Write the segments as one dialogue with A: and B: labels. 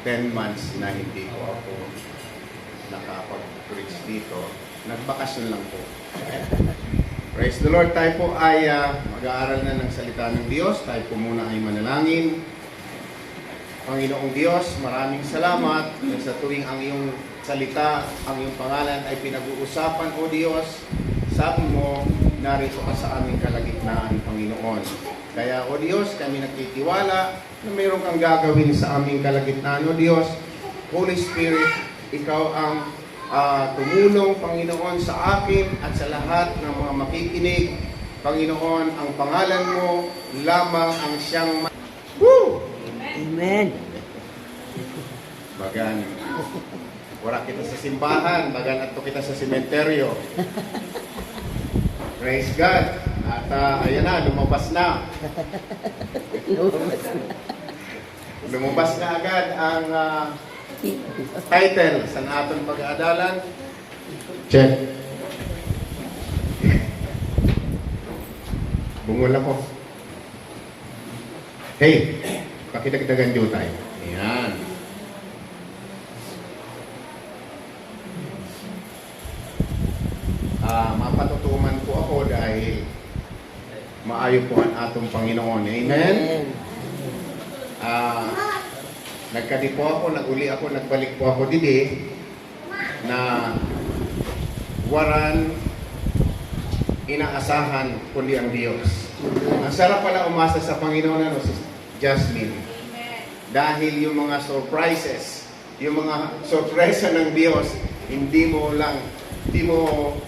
A: 10 months na hindi ko ako nakapag-preach dito. Nagbakasyon lang po. Praise the Lord. Tayo po ay mag-aaral na ng salita ng Diyos. Tayo po muna ay manalangin. Panginoong Diyos, maraming salamat sa tuwing ang iyong salita, ang iyong pangalan ay pinag-uusapan, O Diyos. Sabi mo, narito ka sa aming kalagitnaan, Panginoon. Kaya, O Diyos, kami nagtitiwala na mayroon kang gagawin sa aming kalagitnaan, O Diyos. Holy Spirit, ikaw ang tumulong, Panginoon, sa akin at sa lahat ng mga makikinig. Panginoon, ang pangalan mo lamang ang siyang Woo!
B: Amen.
A: Bagan, wala kita sa simbahan, bagan ato kita sa sementeryo. Praise God. At ayan na, lumabas na. Lumabas na agad ang title sa ating pag-aadalan. Check. Bungol ako. Hey, pakidagdagan dito tayo. Ayan. Mapatutuman po ako dahil maayo po ang atong Panginoon. Amen? Nagkadi po ako, naguli ako, nagbalik po ako didi na waran inaasahan kundi ang Diyos. Ang sarap pala umasa sa Panginoon, ano, si Jasmine. Dahil yung mga surprises, yung mga sorpresa ng Diyos, hindi mo,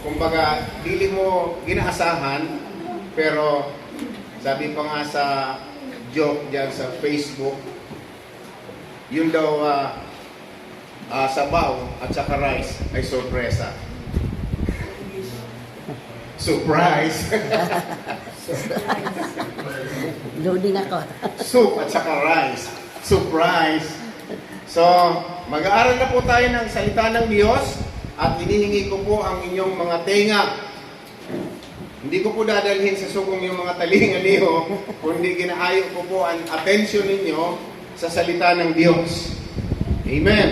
A: kumbaga, dili mo inaasahan, pero sabi pa nga sa joke dyan sa Facebook, yun daw sabaw at saka rice ay sorpresa. Surprise!
B: Loading ako.
A: Soup at saka rice. Surprise! So, mag-aaral na po tayo ng salita ng Diyos at hinihingi ko po ang inyong mga tenga. Hindi ko po dadalhin sa sukong yung mga talingan niyo, kundi ginaayo ko po ang atensyon ninyo sa salita ng Diyos. Amen!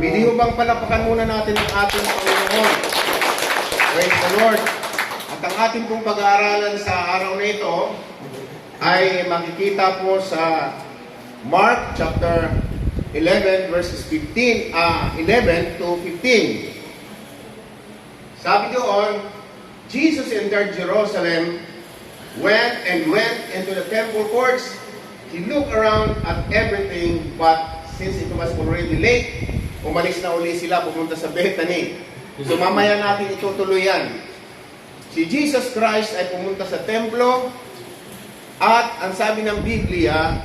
A: Pwede bang palapakan muna natin ang ating Panginoon? Praise the Lord! At ang ating pong pag-aaralan sa araw na ito ay makikita po sa Mark chapter 11 verses 11 to 15. Sabi doon, Jesus entered Jerusalem, went into the temple courts. He looked around at everything, but since it was already late, umalis na uli sila pumunta sa Bethany. So mamaya natin itutuloy yan. Si Jesus Christ ay pumunta sa templo at ang sabi ng Biblia,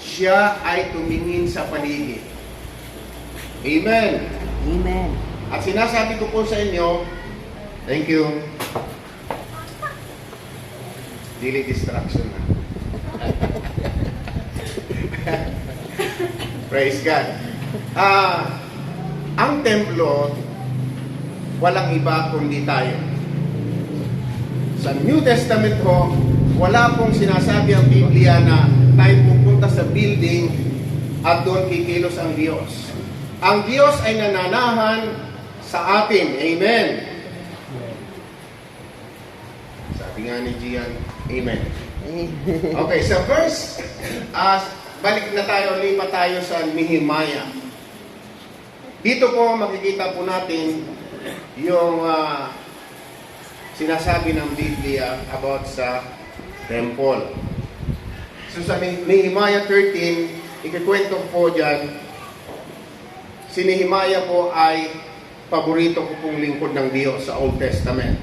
A: siya ay tumingin sa paligid. Amen.
B: Amen.
A: At sinasabi ko po sa inyo, thank you. Dili distraction na. Praise God. Ang templo, walang iba kundi tayo. Sa New Testament ho, wala pong sinasabi ang Biblia na tayo pupunta sa building at doon kikilos ang Diyos. Ang Diyos ay nananahan sa atin. Amen. Sabi nga ni Gian, Amen. Okay, sa verse, balik na tayo, lipat tayo sa Nehemiah. Dito po makikita po natin yung sinasabi ng Biblia about sa temple. So sa Nehemiah 13, ikikwento po dyan, si Nehemiah po ay paborito ko pong lingkod ng Diyos sa Old Testament.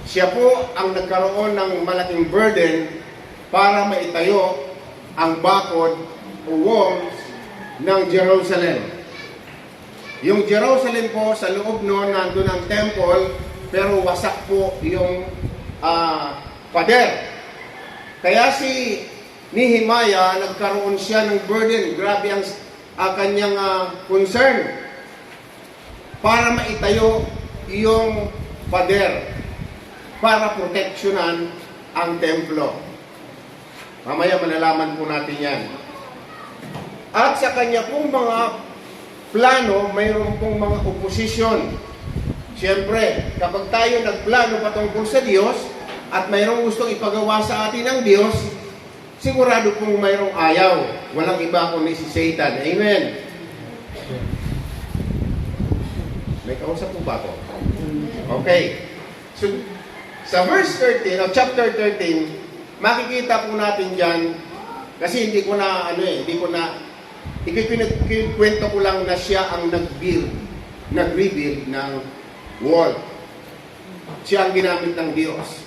A: Siya po ang nagkaroon ng malaking burden para maitayo ang bakod o walls ng Jerusalem. Yung Jerusalem po, sa loob noon, nandun ang temple, pero wasak po yung pader. Kaya si Nehemiah, nagkaroon siya ng burden. Grabe ang kanyang concern para maitayo yung pader, para proteksyonan ang templo. Mamaya malalaman po natin yan. At sa kanya pong mga plano, mayroon pong mga oposisyon. Siyempre, kapag tayo nagplano patungkol sa Diyos at mayroong gustong ipagawa sa atin ng Diyos, sigurado pong mayroong ayaw. Walang iba kundi si Satan. Amen. May kausap po ba ako? Okay. So, sa verse 13, o chapter 13, makikita po natin dyan, kasi hindi ko na, ikikwento ko lang na siya ang nag-rebuild ng world. Siya ang ginamit ng Diyos.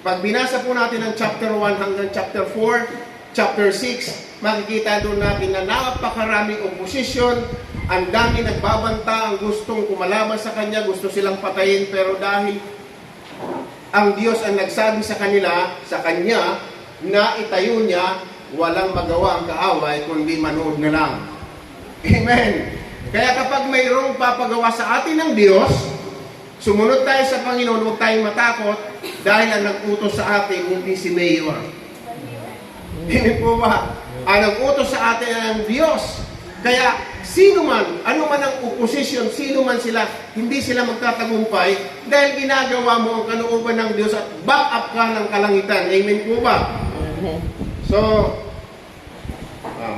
A: Pag binasa po natin ang chapter 1 hanggang chapter 4, chapter 6, makikita doon natin na napakaraming opposition, ang dami nagbabanta, ang gustong kumalaban sa Kanya, gusto silang patayin, pero dahil ang Diyos ang nagsabi sa kanila, sa Kanya, na itayo niya, walang magawa ang kaaway, kundi manood na lang. Amen. Kaya kapag mayroong papagawa sa atin ng Diyos, sumunod tayo sa Panginoon, huwag tayong matakot, dahil ang nag-utos sa atin, hindi si Mayor. Hindi po ba? Ang nag-utos sa atin ang Diyos. Kaya, sino man, ano man ang opposition, sino man sila, hindi sila magtatagumpay dahil ginagawa mo ang kalooban ng Diyos at back up ka ng kalangitan. Amen po ba?
B: Amen.
A: So,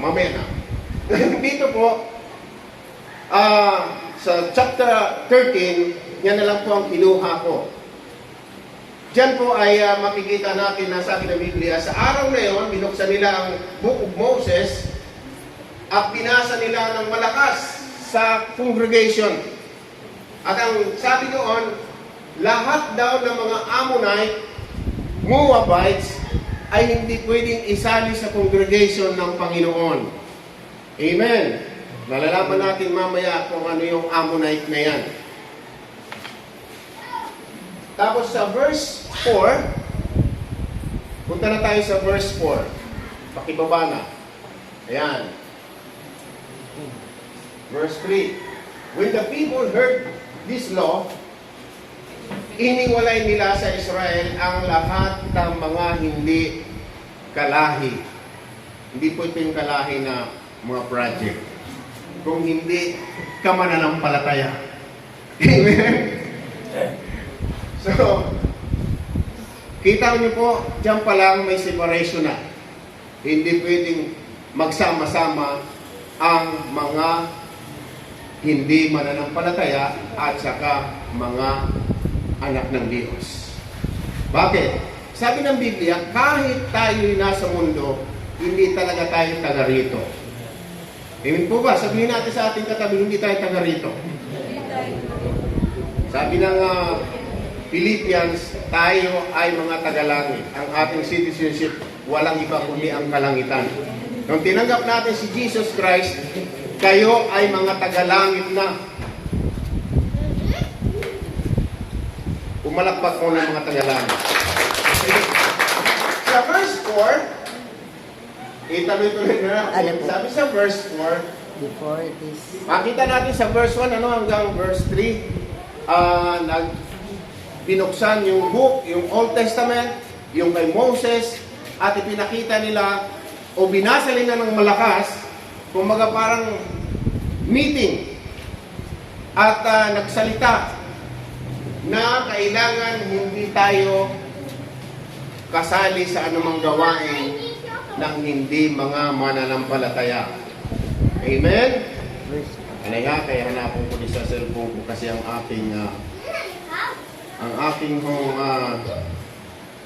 A: mamaya na. Dito po, sa chapter 13, yan na lang po ang kinuha ko. Diyan po ay makikita natin na sabi ng Biblia, sa araw na yon, binuksan nila ang Book of Moses at binasa nila ng malakas sa congregation. At ang sabi doon, lahat daw ng mga Ammonite, Moabites, ay hindi pwedeng isali sa congregation ng Panginoon. Amen. Malalaman natin mamaya kung ano yung Ammonite na yan. Tapos sa verse 4, punta na tayo sa verse 4. Pakibaba na. Ayan. Verse 3. When the people heard this law, iniwalay nila sa Israel ang lahat ng mga hindi kalahi. Hindi po ito yung kalahi na mga project. Kung hindi ka mananampalataya. Amen? So, kita niyo po, dyan pa lang may separation na. Hindi pwedeng magsama-sama ang mga hindi mananampalataya at saka mga anak ng Diyos. Bakit? Sabi ng Biblia, kahit tayo'y nasa mundo, hindi talaga tayo taga rito. Amen po ba? Sabihin natin sa ating katabi, hindi tayo taga rito. Sabi ng Philippians, tayo ay mga tagalangit. Ang ating citizenship, walang iba kundi ang kalangitan. Nung tinanggap natin si Jesus Christ, kayo ay mga tagalangit na. Pumalakpak ko ng mga tagalangit. Sa verse 4, itabi-tuloy na. Sabi sa verse 4,
B: Before this,
A: makita natin sa verse 1 hanggang verse 3, binuksan yung book, yung Old Testament, yung kay Moses, at ipinakita nila o binasa nila ng malakas, kumbaga parang meeting, at nagsalita na kailangan hindi tayo kasali sa anumang gawain ng hindi mga mananampalataya. Amen? Ano nga, kaya hanapon ko sa cellphone ko kasi ang aking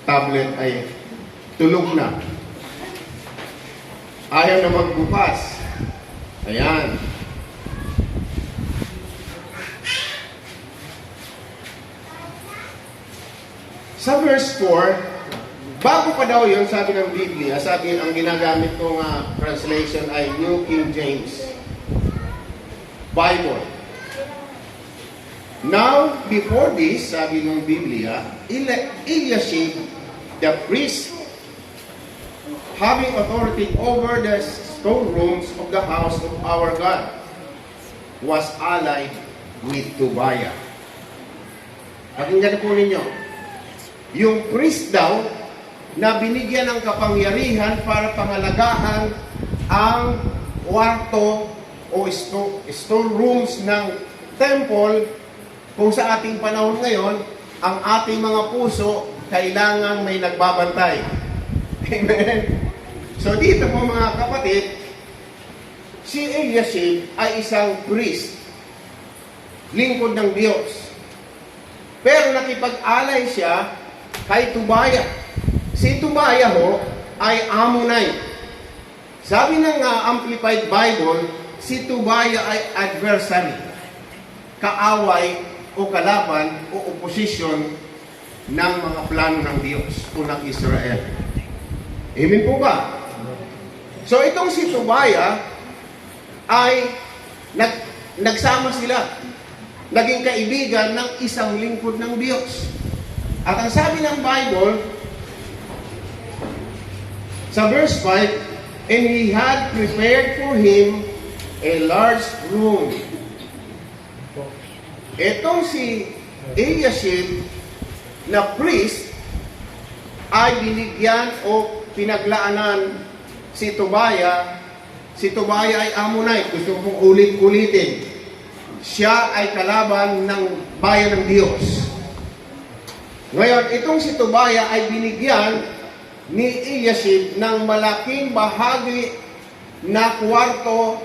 A: tablet ay tulog na. Ayaw na magbukas. Ayan. Sa verse 4, bago pa daw yun, sabi ng Biblia, sabi ang ginagamit kong translation ay New King James Bible. Now, before this, sabi ng Biblia, Eliashib, the priest, having authority over the storerooms of the house of our God, was allied with Tobiah. Pakinggan po ninyo. Yung priest daw, na binigyan ng kapangyarihan para pangalagaan ang kwarto o storerooms ng temple kung sa ating panahon ngayon, ang ating mga puso kailangan may nagbabantay. Amen? So dito po mga kapatid, si Eliashib ay isang priest, lingkod ng Diyos. Pero nakipag-alay siya kay Tubaya. Si Tubaya ho ay Ammonite. Sabi ng Amplified Bible, si Tubaya ay adversary, kaaway o kalaban o opposition ng mga plano ng Diyos o ng Israel. Amen po ba? So itong si Tubaya ay nagsama sila, naging kaibigan ng isang lingkod ng Diyos. At ang sabi ng Bible, sa verse 5, and he had prepared for him a large room. Itong si Eliashib na priest ay binigyan o pinaglaanan si Tubaya. Si Tubaya ay Ammonite. Gusto kong ulit-ulitin. Siya ay kalaban ng bayan ng Diyos. Ngayon, itong si Tubaya ay binigyan ni Eliashib ng malaking bahagi na kwarto,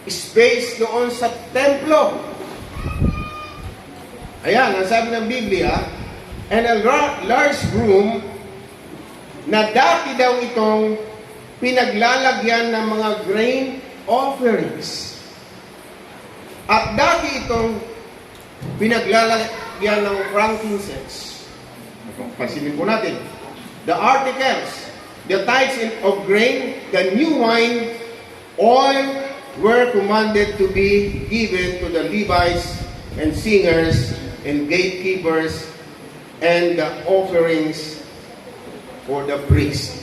A: space doon sa templo. Ayan, ang sabi ng Biblia, and a large room na dati daw itong pinaglalagyan ng mga grain offerings. At dati itong pinaglalagyan ng frankincense. Pansinin po natin. The articles, the tithes of grain, the new wine, oil were commanded to be given to the Levites and singers and gatekeepers and the offerings for the priest.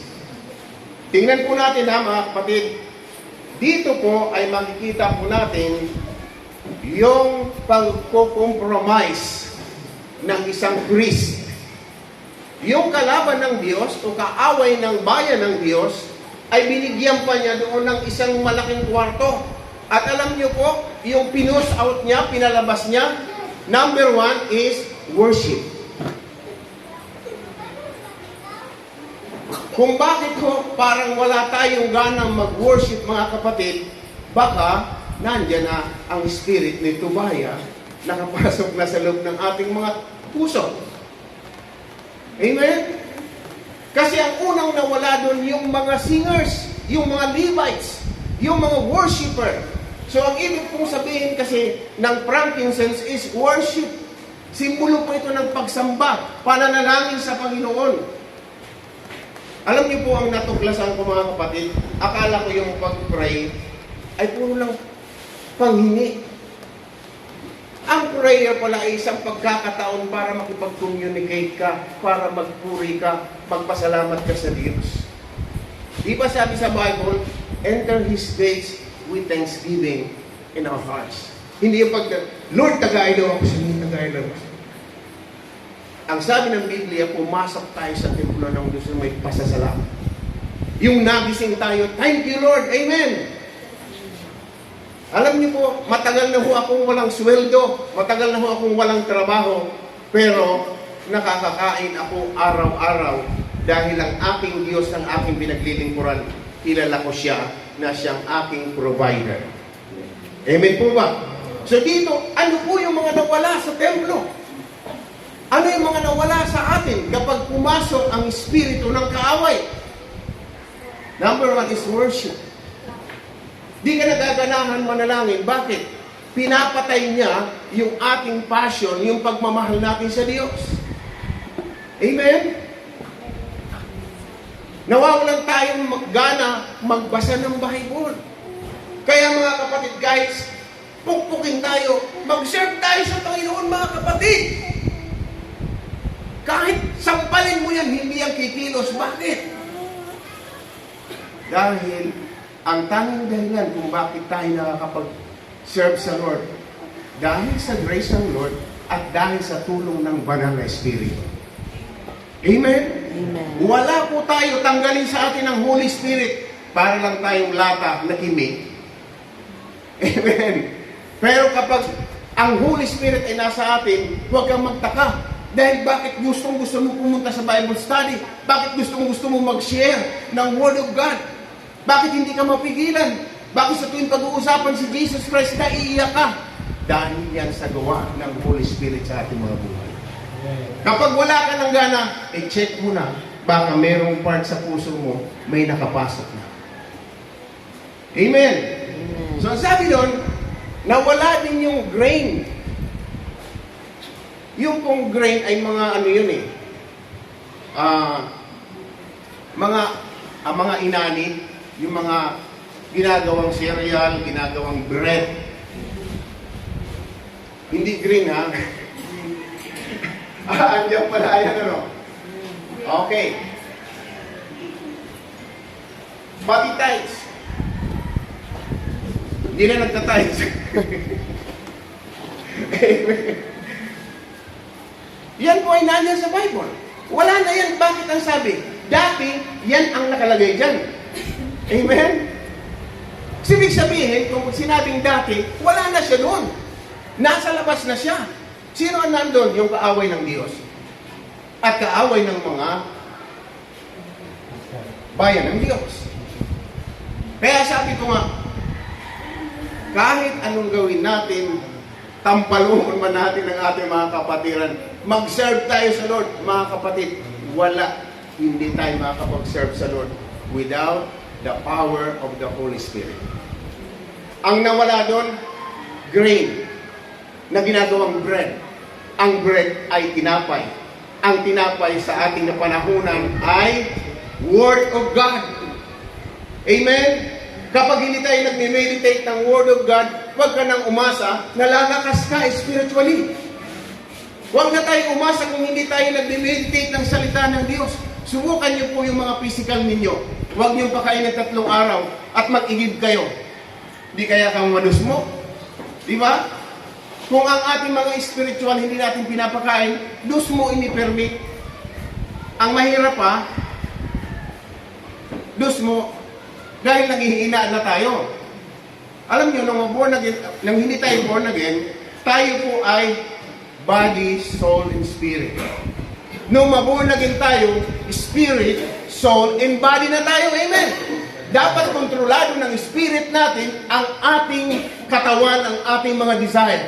A: Tingnan po natin mga kapatid, dito po ay makikita po natin yung pagko-compromise ng isang priest. Yung kalaban ng Diyos o kaaway ng bayan ng Diyos ay binigyan pa niya doon ng isang malaking kwarto. At alam niyo po, yung pinos out niya, pinalabas niya, number 1 is worship. Kung bakit ho parang wala tayong ganang mag-worship mga kapatid, baka nandyan na ang spirit ni Tubaya nakapasok na sa loob ng ating mga puso. Amen? Kasi ang unang nawala doon yung mga singers, yung mga Levites, yung mga worshiper. So ang ibig kong sabihin kasi ng frankincense is worship. Simbolo po ito ng pagsamba, pananalangin sa Panginoon. Alam niyo po ang natuklasan ko mga kapatid, akala ko yung pag-pray ay puro lang panghingi. Ang prayer pala ay isang pagkakataon para makipag-communicate ka, para magpuri ka, magpasalamat ka sa Diyos. Di ba sabi sa Bible, enter His gates with thanksgiving in our hearts. Hindi yung Lord, tagay daw ako sa inyo, tagay daw ako. Ang sabi ng Biblia, pumasok tayo sa templo ng Diyos na may pasasalamat. Yung nagising tayo, thank you Lord, amen. Alam niyo po, matagal na ho akong walang sweldo, matagal na ho akong walang trabaho, pero nakakakain ako araw-araw dahil ang aking Diyos ang aking pinaglilingkuran, kilala ko siya na siyang aking provider. Amen po ba? So dito, ano po yung mga nawala sa templo? Ano yung mga nawala sa atin kapag pumasok ang espiritu ng kaaway? Number 1 is worship. Di ka nagaganahan manalangin. Bakit? Pinapatay niya yung ating passion, yung pagmamahal natin sa Diyos. Amen? Nawawalan tayong gana magbasa ng Bible. Kaya mga kapatid, guys, pukpukin tayo, mag-serve tayo sa Panginoon mga kapatid. Kahit sampalin mo yan, hindi yan kikilos. Bakit? Dahil ang tanging dahilan kung bakit tayo nakakapag-serve sa Lord, dahil sa grace ng Lord at dahil sa tulong ng Banal na Espiritu. Amen?
B: Amen.
A: Wala po tayo tanggalin sa atin ang Holy Spirit. para lang tayong lata na kimik. Amen. Pero kapag ang Holy Spirit ay nasa atin, huwag kang magtaka. Dahil bakit gusto mo pumunta sa Bible study? Bakit gusto mo mag-share ng Word of God? Bakit hindi ka mapigilan? Bakit sa tuwing pag-uusapan si Jesus Christ, naiiyak ka? Dahil yan sa gawa ng Holy Spirit sa ating mga buhay. Kapag wala ka ng gana, check mo na. Baka merong part sa puso mo, may nakapasok na. Amen. So ang sabi doon, nawala din yung grain. Yung pong grain ay mga ano yun eh. Mga inani, yung mga ginagawang cereal, ginagawang bread. Hindi green ha. Andiyan pala yan ano. Okay. Pati tights. Hindi na nagtatights. Yan po ay nandiyan sa Bible. Wala na yan. Bakit ang sabi? Dati, yan ang nakalagay dyan. Amen? Ibig sabihin, kung sinabing dati, wala na siya doon. Nasa labas na siya. Sino ang nandun? Yung kaaway ng Diyos. At kaaway ng mga bayan ng Diyos. Kaya sabi ko nga, kahit anong gawin natin, tampalungan man natin ang ating mga kapatiran, mag-serve tayo sa Lord, mga kapatid, wala, hindi tayo makakapag-serve sa Lord without the power of the Holy Spirit. Ang nawala doon, grain, na ginagawang bread. Ang bread ay tinapay. Ang tinapay sa ating napanahunan ay Word of God. Amen? Kapag hindi tayo nag-meditate ng Word of God, huwag ka nang umasa na lalakas ka spiritually. Huwag na tayo umasa kung hindi tayo nag-meditate ng salita ng Diyos. Subukan niyo po yung mga physical ninyo. Huwag niyo pakain ng 3 araw at mag-igib kayo. Di kaya kang manus mo? Di ba? Kung ang ating mga spiritual hindi natin pinapakain, dus mo ini-permit. Ang mahirap pa, dus mo, dahil naghihina na tayo. Alam niyo, nung hindi tayo born again, tayo po ay body, soul, and spirit. Nung maborn again tayo, spirit, soul, and body na tayo. Amen. Dapat kontrolado ng spirit natin ang ating katawan, ang ating mga desire.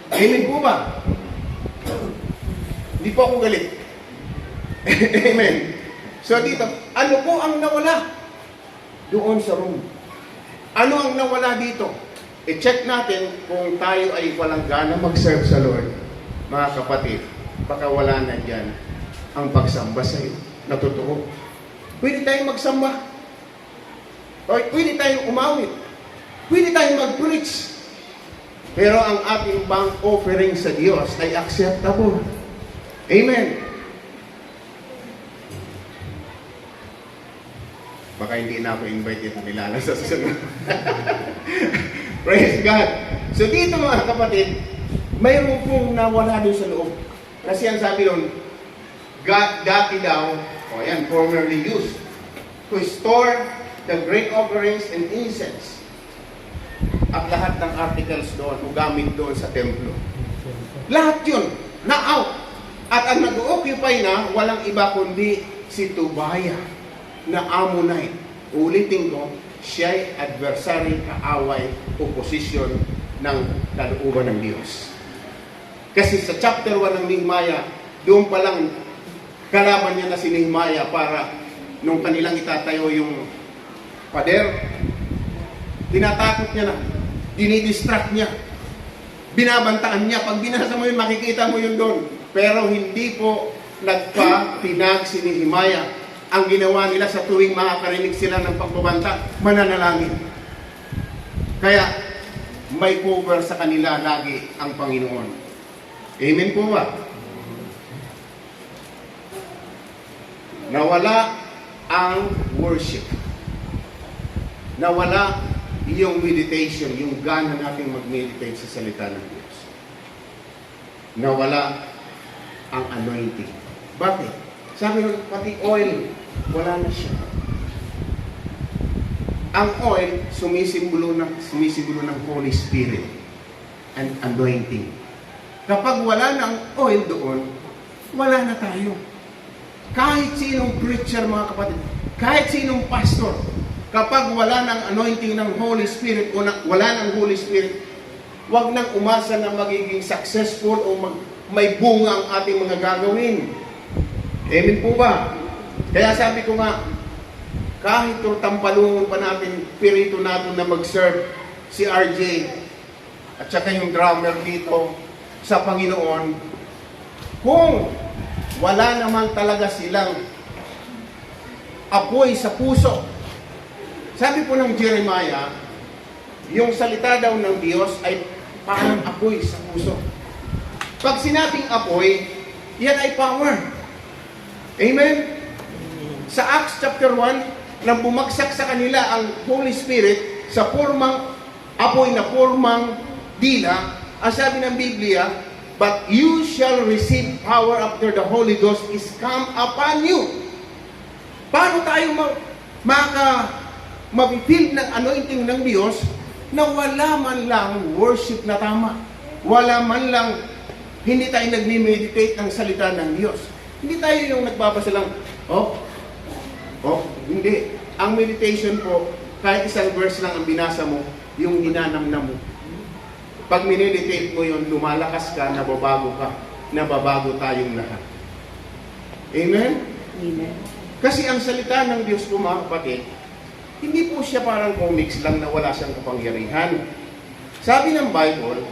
A: Amen po ba? Hindi po ako galit. Amen. So dito, ano po ang nawala? Doon sa room. Ano ang nawala dito? I-check natin kung tayo ay walang gana mag-serve sa Lord. Mga kapatid, baka wala na dyan ang pagsamba sa iyo. Na totoo. Pwede tayong magsamba. O pwede tayong umawit. Pwede tayong mag-preach. Pero ang ating bank offering sa Diyos ay acceptable. Amen. Baka hindi na ako invited nila sa susunod. Praise God. So dito mga kapatid, mayroon pong nawala doon sa loob. Kasi ang sabi doon, dati daw, formerly used, to store the grain offerings and incense. At lahat ng articles doon, o gamit doon sa templo. Lahat yun, na-out. At ang nag-occupy na, walang iba kundi si Tobiah na Ammonite. Ulitin ko, siya'y adversary, kaaway, opposition ng kalooban ng Diyos. Kasi sa chapter 1 ng Nehemiah, doon pa lang kalaban niya na si Nehemiah para nung kanilang itatayo yung pader, tinatakot niya na, dinidistract niya, binabantaan niya. Pag binasa mo yun, makikita mo yun doon. Pero hindi po nagpa-tinag si Nehemiah. Ang ginawa nila sa tuwing makakarinig sila ng pagbabanta, mananalangin. Kaya, may cover sa kanila lagi ang Panginoon. Amen po ba? Nawala ang worship. Nawala yung meditation, yung gana nating mag-meditate sa salita ng Diyos. Nawala ang anointing. Bakit? Sabi nung pati oil, wala na siya. Ang oil, sumisimbolo ng Holy Spirit and anointing. Kapag wala ng oil doon, wala na tayo. Kahit sinong preacher, mga kapatid, kahit sinong pastor, kapag wala ng anointing ng Holy Spirit o wala ng Holy Spirit, wag nang umasa na magiging successful o may bunga ang ating mga gagawin. Amen po ba? Kaya sabi ko nga, kahit tampalungon pa natin, pirito natin na mag-serve si RJ at saka yung drummer dito sa Panginoon, kung wala naman talaga silang apoy sa puso. Sabi po ng Jeremiah, yung salita daw ng Diyos ay parang apoy sa puso. Pag sinabing apoy, yan ay power. Amen? Sa Acts chapter 1, nang bumagsak sa kanila ang Holy Spirit sa formang apoy na formang dila, ang sabi ng Biblia, but you shall receive power after the Holy Ghost is come upon you. Paano tayo mapipil ng anointing ng Diyos na wala man lang worship na tama? Wala man lang, hindi tayo nagme-meditate ng salita ng Diyos. Hindi tayo yung nagbabasa lang, hindi. Ang meditation po, kahit isang verse lang ang binasa mo, yung ninanamnam mo. Pag mineditate mo yun, lumalakas ka, nababago tayong lahat. Amen?
B: Amen.
A: Kasi ang salita ng Diyos po, mga kapatid, hindi po siya parang comics lang na wala siyang kapangyarihan. Sabi ng Bible,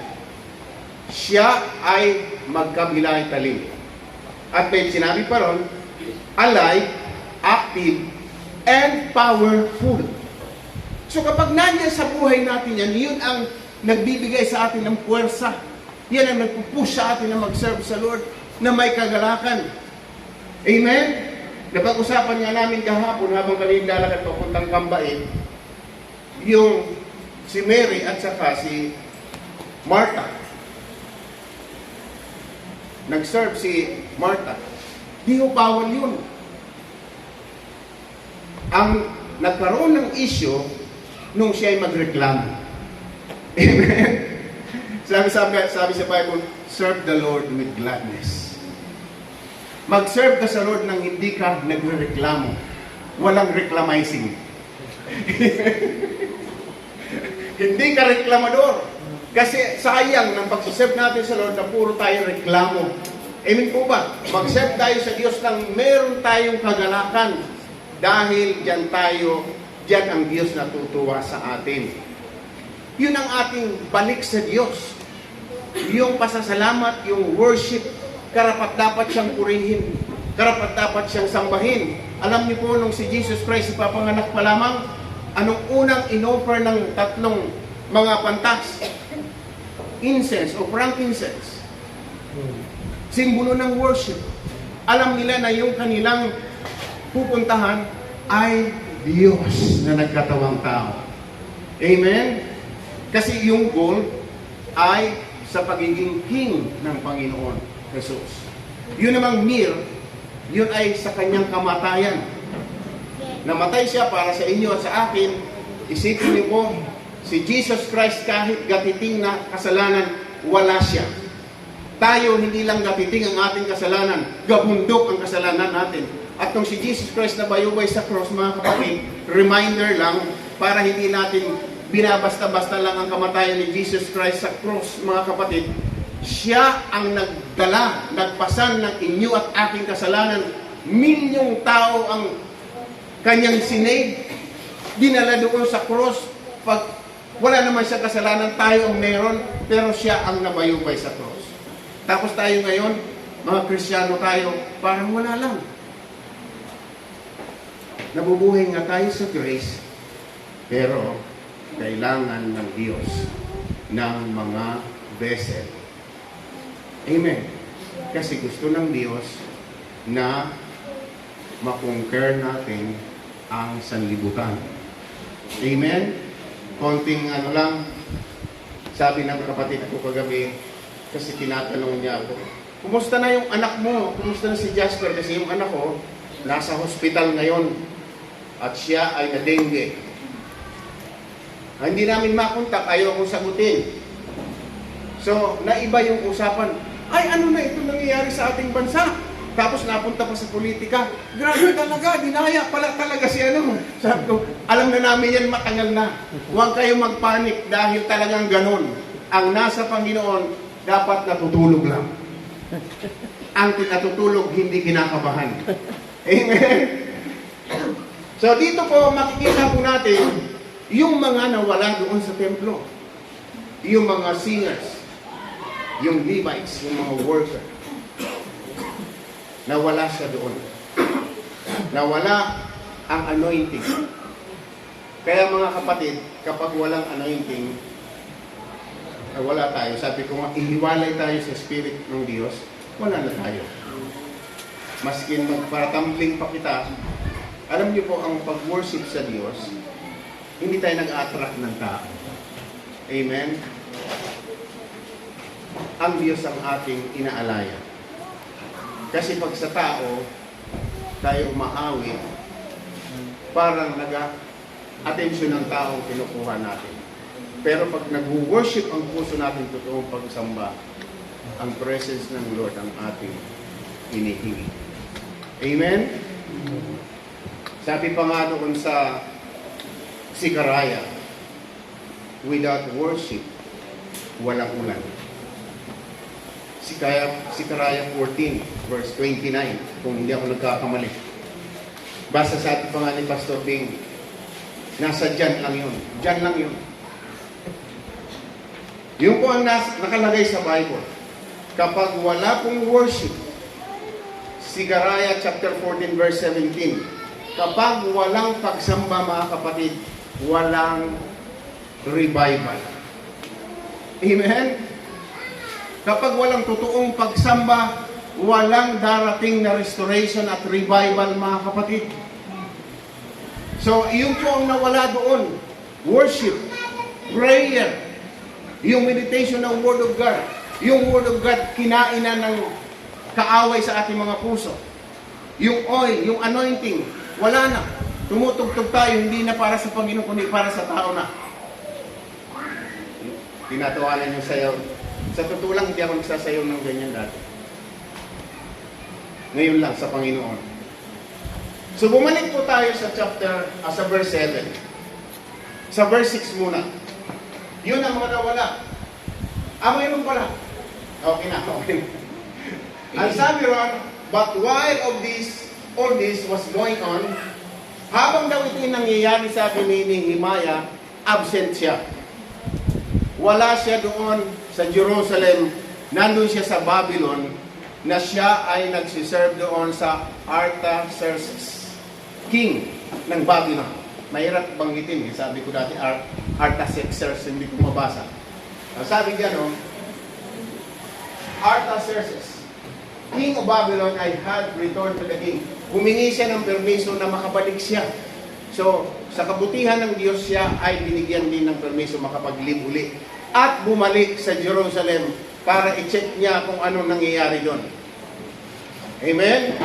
A: siya ay magkabilay talim. At may sinabi pa ron, alive, active, and powerful. So kapag nandiyan sa buhay natin yan, yun ang nagbibigay sa atin ng puwersa. Yan ang nagpupush sa atin na mag-serve sa Lord, na may kagalakan. Amen? Napag-usapan nga namin kahapon habang kami lalakad papuntang Kambain, yung si Mary at saka si Martha. Nag-serve si Martha. Di ho bawal yun. Ang nagkaroon ng issue nung siya ay magreklamo. Amen? Sabi sa Bible, serve the Lord with gladness. Mag-serve ka sa Lord nang hindi ka nagreklamo. Walang reclamizing. Hindi ka reklamador. Kasi sayang ng pag-serve natin sa Lord na puro tayo reklamo. Amen po ba? Mag-serve tayo sa Diyos nang meron tayong kagalakan. Dahil diyan ang Diyos natutuwa sa atin. Yun ang ating balik sa Diyos. Yung pasasalamat, yung worship, karapat-dapat siyang purihin. Karapat-dapat siyang sambahin. Alam niyo po, nung si Jesus Christ ipapanganak pa lamang, anong unang inoffer ng tatlong mga pantas? Incense o frankincense. Simbolo ng worship. Alam nila na yung kanilang pupuntahan ay Diyos na nagkatawang tao. Amen? Kasi yung goal ay sa pagiging king ng Panginoon Jesus. Yun namang myrrh, yun ay sa kanyang kamatayan. Namatay siya para sa inyo at sa akin. Isipin niyo po, si Jesus Christ kahit gatiting na kasalanan, wala siya. Tayo hindi lang gatiting ang ating kasalanan, gabundok ang kasalanan natin. At kung si Jesus Christ na bayubay sa cross, mga kapatid, reminder lang para hindi natin binabasta-basta lang ang kamatayan ni Jesus Christ sa cross, mga kapatid. Siya ang nagdala, nagpasan ng inyo at aking kasalanan. Milyong tao ang kanyang sinave, dinala doon sa cross. Pag wala naman siya kasalanan, tayo ang meron, pero siya ang nabayubay sa cross. Tapos tayo ngayon, mga Kristiyano tayo, parang wala lang. Nabubuhay nga tayo sa grace, pero kailangan ng Diyos ng mga vessel. Amen. Kasi gusto ng Diyos na makonquer natin ang sanlibutan. Amen? Konting lang, sabi ng kapatid ko kagabi, kasi tinatanong niya ako, kumusta na yung anak mo? Kumusta na si Jasper? Kasi yung anak ko, nasa hospital ngayon. At siya ay na-dengue. Hindi namin makontak, ayaw akong sagutin. So, naiba yung usapan. Ay, ano na ito nangyayari sa ating bansa? Tapos napunta pa sa politika. Grabe talaga, dinaya pala talaga si ano. Sabi ko, alam na namin yan matagal na. Huwag kayong magpanik dahil talagang ganun. Ang nasa Panginoon, dapat natutulog lang. Ang natutulog, hindi kinakabahan. Amen? So dito po, makikita po natin yung mga nawala doon sa templo. Yung mga singers, yung Levites, yung mga workers. Nawala siya doon. Nawala ang anointing. Kaya mga kapatid, kapag walang anointing, wala tayo. Sabi ko nga, ihiwalay tayo sa Spirit ng Diyos, wala na tayo. Maskin magpatambling pa kita, alam niyo po, ang pag-worship sa Diyos, hindi tayo nag-attract ng tao. Amen? Ang Diyos ang ating inaalaya. Kasi pag sa tao, tayo umaawit, parang nag-attention ng tao ang kinukuha natin. Pero pag nag-worship ang puso natin, totoong pagsamba, ang presence ng Lord ang ating inihingi. Amen? Sabi pa nga doon sa Sikaraya, without worship, walang ulan. Sikaraya 14, verse 29, kung hindi ako nagkakamali. Basta sa ating pa nga ni Pastor Bing, nasa dyan lang yun. Dyan lang yun. Yung po ang nakalagay sa Bible. Kapag wala pong worship, Sikaraya chapter 14, verse 17, kapag walang pagsamba, mga kapatid, walang revival. Amen? Kapag walang totoong pagsamba, walang darating na restoration at revival, mga kapatid. So, yun po ang nawala doon. Worship, prayer, yung meditation ng Word of God. Yung Word of God, kinainan ng kaaway sa ating mga puso. Yung oil, yung anointing, wala na. Tumutugtog tayo, hindi na para sa Panginoon, kundi para sa tao na. Tinatawanan yung sayaw. Sa totoo lang, hindi ako nagsasayaw ng ganyan dati. Ngayon lang, sa Panginoon. So, bumalik po tayo sa sa verse 7. Sa verse 6 muna. Yun ang mga nawala. Mayroon pala. Okay na, okay na. Ang sabi ron, but while all this was going on, habang daw ito nangyayari, sabi ni Nehemiah, absent siya. Wala siya doon sa Jerusalem, nandun siya sa Babylon, na siya ay nagsiserve doon sa Artaxerxes, king ng Babylon. Mahirap banggitin, sabi ko dati, Artaxerxes, hindi ko mabasa. Sabi diyan, Artaxerxes, king of Babylon, I had returned to the king. Humingi siya ng permiso na makabalik siya. So, sa kabutihan ng Diyos siya ay binigyan din ng permiso makapaglib uli. At bumalik sa Jerusalem para i-check niya kung ano nangyayari doon. Amen?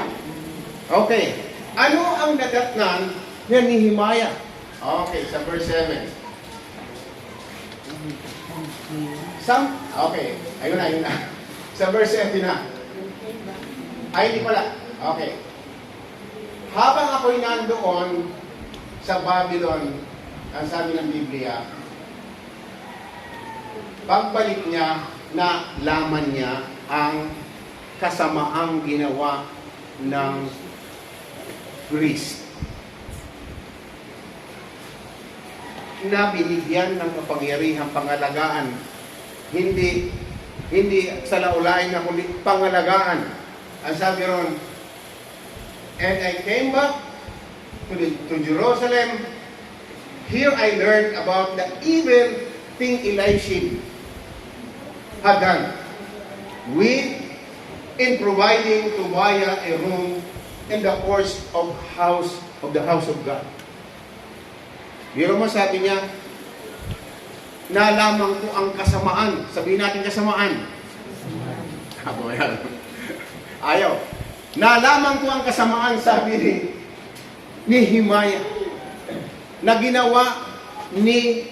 A: Okay. Ano ang nadatnan ni Nehemiah? Okay, sa verse 7. Okay, ayun na. Sa verse 7 na. Ay, hindi pala. Okay. Habang ako'y nandoon sa Babylon, ang sabi ng Biblia, pagbalik niya, na laman niya ang kasamaang ginawa ng priest. Na binigyan ng kapangyarihang pangalagaan. Hindi sa laulain na kundi pangalagaan. Ang sabi ron, and I came back to Jerusalem. Here I learned about the evil thing Elisha had done in providing Tobiah a room in the courts of the house of God. Biro mo, sabi niya, nalaman ko ang kasamaan. Sabihin natin kasamaan. Ayaw. Nalaman ko ang kasamaan, sabi ni Nehemiah, na ginawa ni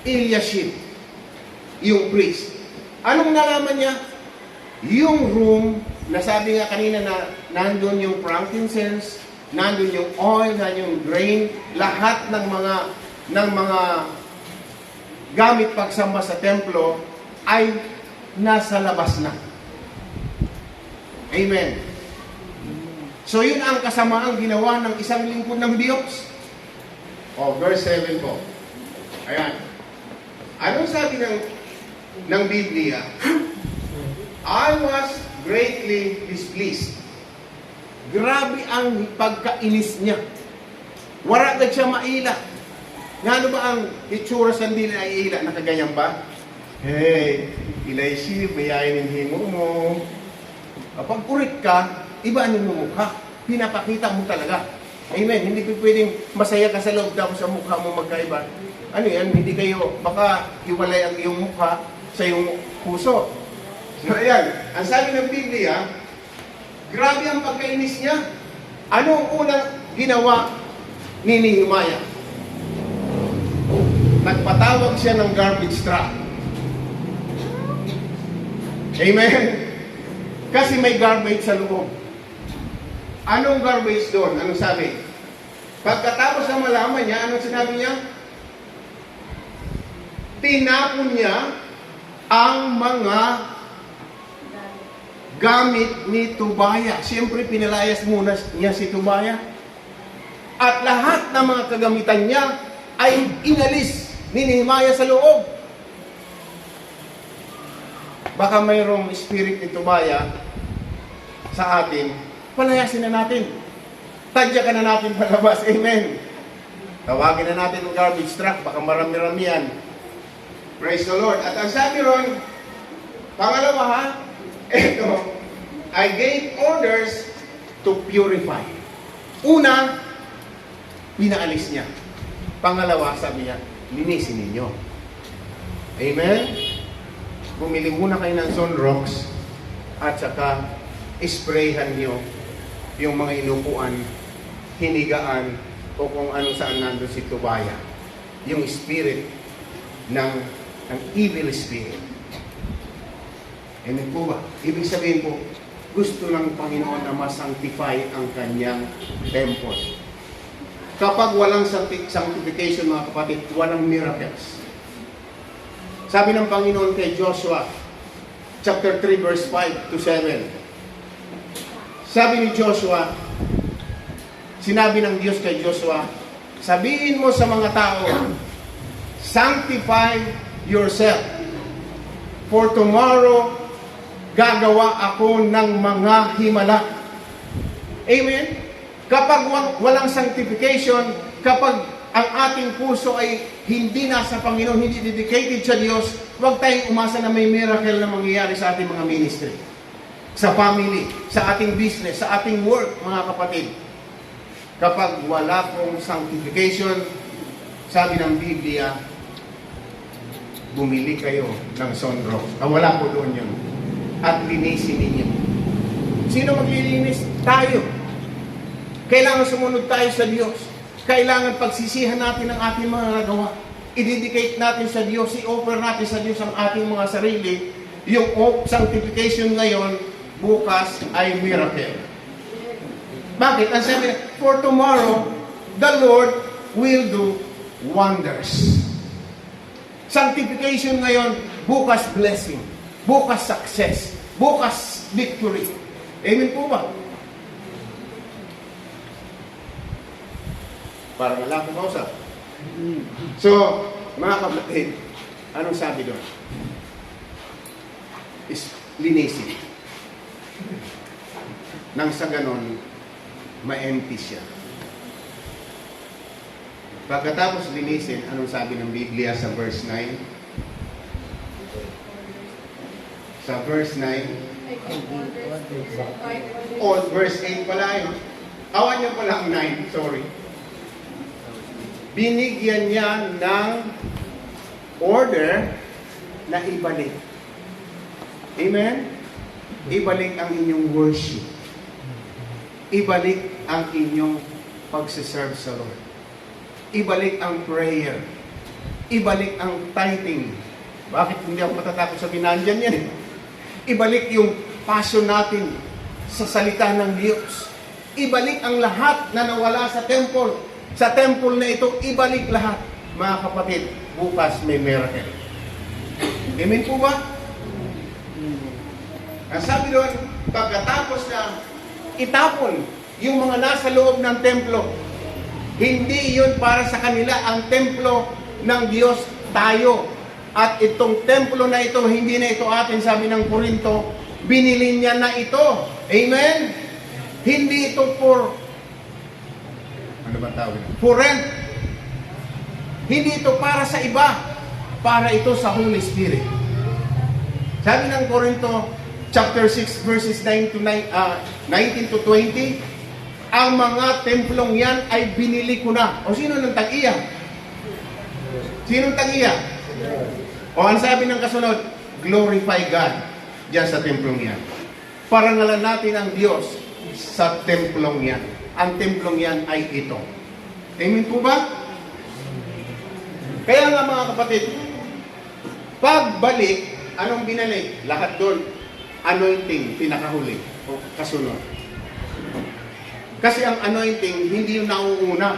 A: Eliashib, yung priest. Anong nalaman niya? Yung room, na sabi nga kanina na nandun yung frankincense, nandun yung oil, nandun yung grain, lahat ng mga gamit pagsamba sa templo ay nasa labas na. Amen. So yun ang kasamaang ginawa ng isang lingkod ng Diyos. Verse 7 po. Ayan. Anong sabi ng Biblia? I was greatly displeased. Grabe ang pagkainis niya. Wala ka siya maila. Nga ano ba ang itsura sa dili ay ila? Nakaganyan ba? Hey, Eliashib, mayayin yung himo mo. Kapag kurit ka, iba ang yung mukha. Pinapakita mo talaga. Amen. Hindi ko pwedeng masaya ka sa loob tapos ang mukha mo magkaiba. Ano yan? Hindi kayo, baka hiwalay ang iyong mukha sa iyong puso. So ayan, ang sabi ng Biblia, grabe ang pagkainis niya. Ano ang unang ginawa ni Nehemiah? Nagpatawag siya ng garbage truck. Amen? Kasi may garbage sa loob. Anong garbage doon? Anong sabi? Pagkatapos na malaman niya, anong sinabi niya? Tinapon niya ang mga gamit ni Tobaya. Siyempre, pinalayas muna niya si Tobaya. At lahat ng mga kagamitan niya ay inalis ni Nehemiah sa loob. Baka mayroong spirit ni Tobaya sa atin, palayasin na natin. Tadya ka na natin palabas. Amen. Tawagin na natin ang garbage truck. Baka marami-rami yan. Praise the Lord. At ang sabi ron, pangalawa ha, eto, I gave orders to purify. Una, pinaalis niya. Pangalawa, sabi niya, linisin ninyo. Amen? Bumili muna kayo ng Sunrocks at saka isprayhan niyo yung mga inupuan, hinigaan, o kung ano saan nandun si Tobaya. Yung spirit ng evil spirit. Amen po ba? Ibig sabihin po, gusto ng Panginoon na ma-sanctify ang kanyang temple. Kapag walang sanctification, mga kapatid, walang miracles. Sabi ng Panginoon kay Joshua, chapter 3, verse 5 to 7. Sabi ni Joshua, sinabi ng Diyos kay Joshua, sabihin mo sa mga tao, sanctify yourself. For tomorrow, gagawa ako ng mga himala. Amen? Kapag walang sanctification, kapag ang ating puso ay hindi nasa Panginoon, hindi dedicated sa Diyos, huwag tayong umasa na may miracle na mangyayari sa ating mga ministry, sa family, sa ating business, sa ating work, mga kapatid. Kapag wala pong sanctification, sabi ng Biblia, bumili kayo ng Sunrocks. Wala po doon yun. At linisin ninyo. Sino maglilinis? Tayo. Kailangan sumunod tayo sa Diyos. Kailangan pagsisihan natin ang ating mga nagawa. I-dedicate natin sa Diyos. I-offer natin sa Diyos ang ating mga sarili. Yung sanctification ngayon, bukas ay miracle. Bakit? Ang sabi, for tomorrow, the Lord will do wonders. Sanctification ngayon, bukas blessing. Bukas success. Bukas victory. Amen po ba? Parang wala akong kausap. So, mga kapatid, anong sabi doon? Is linisin. Nang sa ganon, ma-empty siya. Pagkatapos linisin, anong sabi ng Biblia sa verse 9? Sa verse 9, verse 8 pala yun. Awan niyo pala ang 9, sorry. Binigyan niya ng order na ibalik. Amen? Ibalik ang inyong worship. Ibalik ang inyong pagsiserve sa Lord. Ibalik ang prayer. ibalik ang tithing. Bakit hindi ako matatakot sa binandyan yan? Ibalik yung passion natin sa salita ng Diyos. Ibalik ang lahat na nawala sa temple. Sa temple na ito, ibalik lahat. Mga kapatid, bukas may miracle. Amen po ba? Ang sabi doon, pagkatapos na itapon yung mga nasa loob ng templo, hindi yun para sa kanila. Ang templo ng Diyos tayo. At itong templo na ito, hindi na ito atin, sabi ng Korinto, binili niya na ito. Amen? Hindi ito ano ba tawag? For rent. Hindi ito para sa iba. Para ito sa Holy Spirit. Sabi ng Korinto, chapter 6, verses 19 to 20, ang mga templong yan ay binili ko na. O sino nang tag-iya? Sino tag-iya? O ang sabi ng kasunod, glorify God diyan sa templong yan. Parangalan natin ang Diyos sa templong yan. Ang templong yan ay ito. Amen po ba? Kaya nga mga kapatid, pagbalik, anong binalik? Lahat doon, anointing, pinakahuli, o kasunod. Kasi ang anointing, hindi yung nauuna.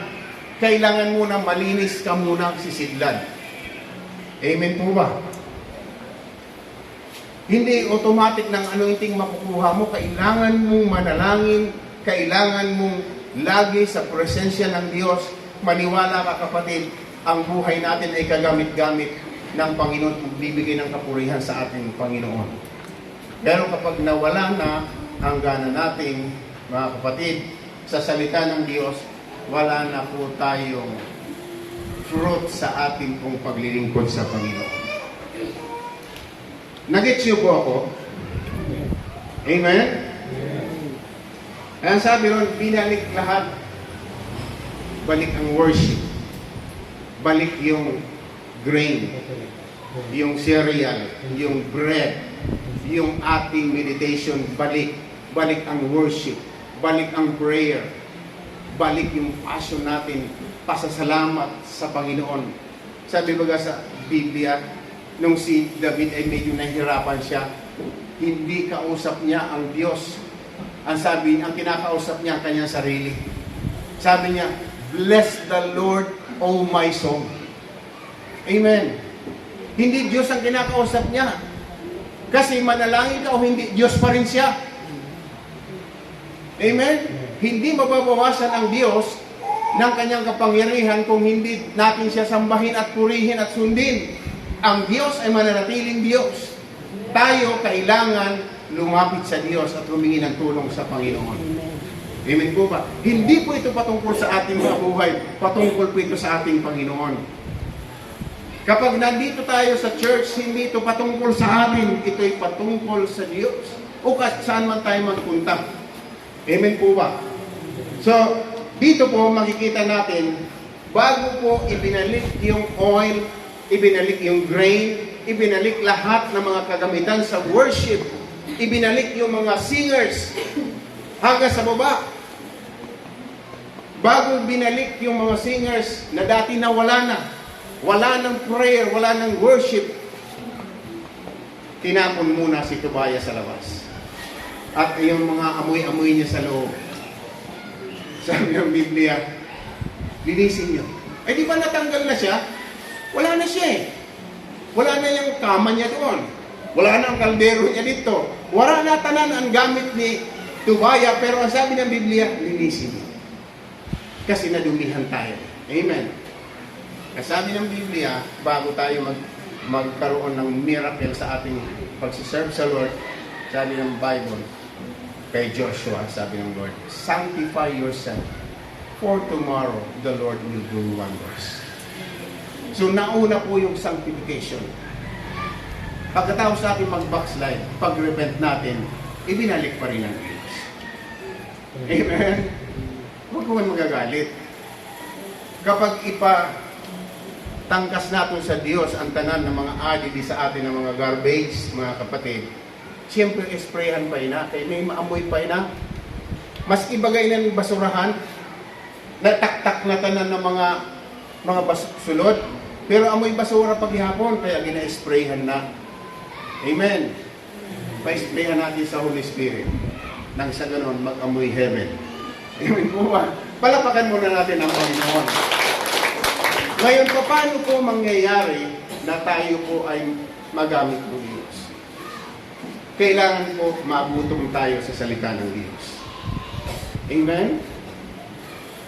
A: Kailangan muna malinis ka muna sisidlan. Amen po ba? Hindi automatic ng anointing makukuha mo. Kailangan mong manalangin. Kailangan mong lagi sa presensya ng Diyos. Maniwala ka kapatid, ang buhay natin ay kagamit-gamit ng Panginoon. Magbibigay ng kapurihan sa ating Panginoon. Pero kapag nawala na ang gana natin, mga kapatid, sa salita ng Diyos, wala na po tayong fruit sa ating pong paglilingkod sa Panginoon. Nagets niyo po ako? Amen? Kaya sabi ron, binalik lahat. Balik ang worship. Balik yung grain, yung cereal, yung bread, yung ating meditation, balik. Balik ang worship. Balik ang prayer. Balik yung passion natin, pasasalamat sa Panginoon. Sabi baga sa Biblia, nung si David ay medyo nahihirapan siya, hindi kausap niya ang Diyos. Ang kinakausap niya ang kanyang sarili. Sabi niya, bless the Lord, O my soul. Amen. Hindi Diyos ang kinakausap niya. Kasi manalangin ka o hindi, Diyos pa rin siya. Amen? Hindi mababawasan ang Diyos ng kanyang kapangyarihan kung hindi natin siya sambahin at purihin at sundin. Ang Diyos ay mananatiling Diyos. Tayo kailangan lumapit sa Diyos at humingi ng tulong sa Panginoon. Amen po ba? Hindi po ito patungkol sa ating mga buhay. Patungkol po ito sa ating Panginoon. Kapag nandito tayo sa church, hindi ito patungkol sa atin. Ito'y patungkol sa Diyos. O saan man tayo magpunta. Amen po ba? So, dito po makikita natin, bago po ibinalik yung oil, ibinalik yung grain, ibinalik lahat ng mga kagamitan sa worship, ibinalik yung mga singers hanggang sa baba. Bago binalik yung mga singers na dati na wala ng prayer, wala ng worship, tinapon muna si Tobias sa labas. At yung mga amoy-amoy niya sa loob. Sabi ng Biblia, linisin niyo. Eh di ba natanggal na siya? Wala na siya eh. Wala na yung kama niya doon. Wala na ang kaldero niya dito. Wala na tanan ang gamit ni Tubaya. Pero ang sabi ng Biblia, linisin niyo. Kasi nadumihan tayo. Amen. Kasabi ng Biblia, bago tayo magkaroon ng miracle sa ating pagsiserve sa Lord, sabi ng Bible, kay Joshua, sabi ng Lord, sanctify yourself, for tomorrow the Lord will do wonders. So nauna po yung sanctification. Pagkatapos natin mag-backslide, pag-repent natin, ibinalik pa rin ang Diyos. Amen? Huwag ko man magagalit. Kapag tangkas natin sa Diyos ang tanan ng mga adidi sa atin ng mga garbage, mga kapatid, siyempre sprayan pa ina, kaya may maamoy pa ina. Mas ibagay ng basurahan, nataktak na tanan ng mga sulod, Pero amoy basura paghihapon, kaya gina-sprayhan na. Amen. Pa-sprayan natin sa Holy Spirit. Nang sa ganon, mag-amoy heaven. Amen po ba? Palapakan muna natin ang Panginoon. Ngayon, paano po mangyayari na tayo po ay magamit ng Diyos? Kailangan po magutom tayo sa salita ng Diyos. Amen?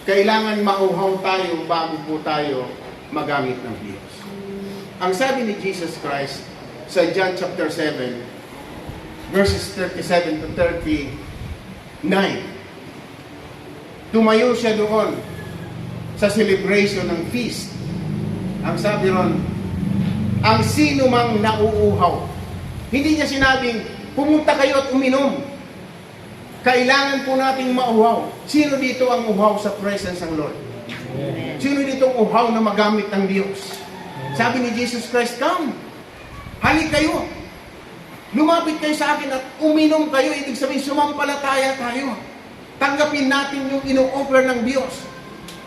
A: Kailangan mauhaw tayo bago po tayo magamit ng Diyos. Ang sabi ni Jesus Christ sa John chapter 7, verses 37 to 39, tumayo siya doon sa celebration ng feast. Ang sabi ron, ang sino mang nauuhaw. Hindi niya sinabing, pumunta kayo at uminom. Kailangan po nating mauhaw. Sino dito ang uhaw sa presence ng Lord? Sino dito ang uhaw na magamit ng Diyos? Sabi ni Jesus Christ, come. Halik kayo. Lumapit kayo sa akin at uminom kayo. Ibig sabihin, sumampalataya tayo. Tanggapin natin yung ino-offer ng Diyos.